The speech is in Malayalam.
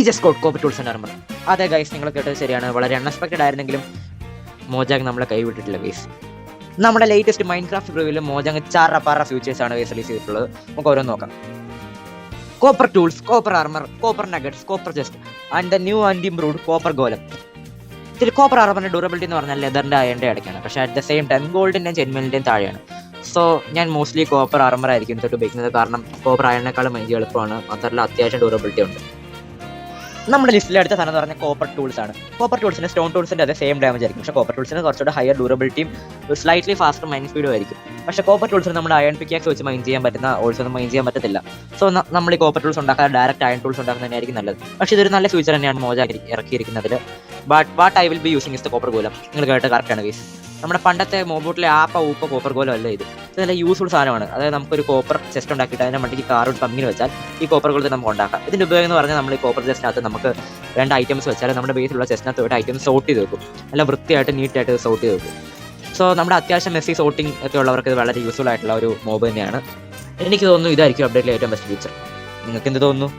Just got copper tools and armour. അതെ ഗൈസ്, നിങ്ങൾ കേട്ടത് ശരിയാണ്. വളരെ അൺഎക്സ്പെക്റ്റഡ് ആയിരുന്നെങ്കിലും മോജാങ് നമ്മളെ കൈവിട്ടിട്ടില്ല ഗൈസ്. നമ്മുടെ ലേറ്റസ്റ്റ് മൈൻക്രാഫ്റ്റ് റിവ്യൂവിൽ മോജാങ് 4 ഫ്യൂച്ചേഴ്സ് ആണ് ഗൈസ് റിലീസ് ചെയ്തിട്ടുള്ളത്. നമുക്ക് ഓരോന്ന് നോക്കാം. Copper tools, copper armour, copper nuggets, copper chest and the new and improved copper golem. ഇതിൽ കോപ്പർ ആർമറിന്റെ ഡ്യൂറബിലിറ്റി എന്ന് പറഞ്ഞാൽ ലെതറിന്റെ അയണിന്റെ ഇടയ്ക്കാണ്, പക്ഷേ അറ്റ് ദ സെയിം ടൈം ഗോൾഡിന്റെയും ജെന്മലിന്റെയും താഴെയാണ്. സോ ഞാൻ മോസ്റ്റ്ലി കോപ്പർ ആർമർ ആയിരിക്കും തൊട്ട് ഉപയോഗിക്കുന്നത്, കാരണം കോപ്പർ അയണിനേക്കാളും ഭയങ്കര എളുപ്പമാണ്, മാത്രമല്ല അത്യാവശ്യം ഡ്യൂറബിലിറ്റി ഉണ്ട്. നമ്മുടെ ലിസ്റ്റിലെ അടുത്ത സാധനം എന്ന് പറഞ്ഞാൽ കോപ്പർ ടൂൾസ് ആണ്. കോപ്പർ ടൂൾസിന് സ്റ്റോൺ ടൂൾസിന്റെ അതേ സെയിം ഡാമേജ് ആയിരിക്കും, പക്ഷേ കോപ്പർ ടൂൾസിന് കുറച്ചുകൂടെ ഹയർ ഡ്യൂറബിലിറ്റിയും സ്ലൈറ്റ്ലി ഫാസ്റ്റർ മൈൻ സ്പീഡും ആയിരിക്കും. പക്ഷേ കോപ്പർ ടൂൾസിന് നമ്മുടെ അയൺ പിക്കാക്സ് വെച്ച് മൈൻ ചെയ്യാൻ പറ്റുന്ന ഓൾസ് ഒന്നും മൈൻ ചെയ്യാൻ പറ്റത്തില്ല. സോ നമ്മൾ ഈ കോപ്പർ ടൂൾസ് ഉണ്ടാക്കാൻ ഡയറക്റ്റ് അയൺ ടൂൾസ് ഉണ്ടാക്കുന്നത് തന്നെയായിരിക്കും നല്ലത്. പക്ഷേ ഇതൊരു നല്ല ഫ്യൂച്ചർ തന്നെയാണ് മോജ ഇറക്കിയിരിക്കുന്നതിൽ. But what I will be using is the copper golem. നിങ്ങൾ കേട്ട് കറക്റ്റാണ് ഗൈസ്. നമ്മുടെ പണ്ടത്തെ മോബോട്ടിലെ ഊപ്പ കോപ്പർ ഗോലം അല്ല ഇത്. ഇത് നല്ല യൂസ്ഫുൾ സാധനമാണ്. അതായത് നമുക്കൊരു കോപ്പർ ചെസ്റ്റ് ഉണ്ടാക്കിയിട്ട് അതിൻ്റെ മണ്ടിക്ക് കാർഡ് പമ്മിന് വെച്ചാൽ ഈ കോപ്പർ ഗോളത്തിൽ നമുക്ക് ഉണ്ടാക്കാം. ഇതിൻ്റെ ഉപയോഗം എന്ന് പറഞ്ഞാൽ നമ്മൾ ഈ കോപ്പർ ചെസ്റ്റിനകത്ത് നമുക്ക് 2 ഐറ്റംസ് വെച്ചാൽ നമ്മുടെ ബേസിലുള്ള ചെസ്റ്റിനകത്ത് 1 ഐറ്റം സോർട്ട് ചെയ്ത് വെക്കും. നല്ല വൃത്തിയായിട്ട് നീറ്റായിട്ട് സോർട്ട് ചെയ്ത് വെക്കും. സോ നമ്മുടെ അത്യാവശ്യം മെസ്സി സോർട്ടിങ് ഒക്കെ ഉള്ളവർക്ക് ഇത് വളരെ യൂസ്ഫുൾ ആയിട്ടുള്ള ഒരു മോബ് തന്നെയാണ്. എനിക്ക് തോന്നുന്നു ഇതായിരിക്കും അപ്ഡേറ്റിലെ ഏറ്റവും ബെസ്റ്റ് ഫീച്ചർ. നിങ്ങൾക്ക് എന്ത് തോന്നുന്നു?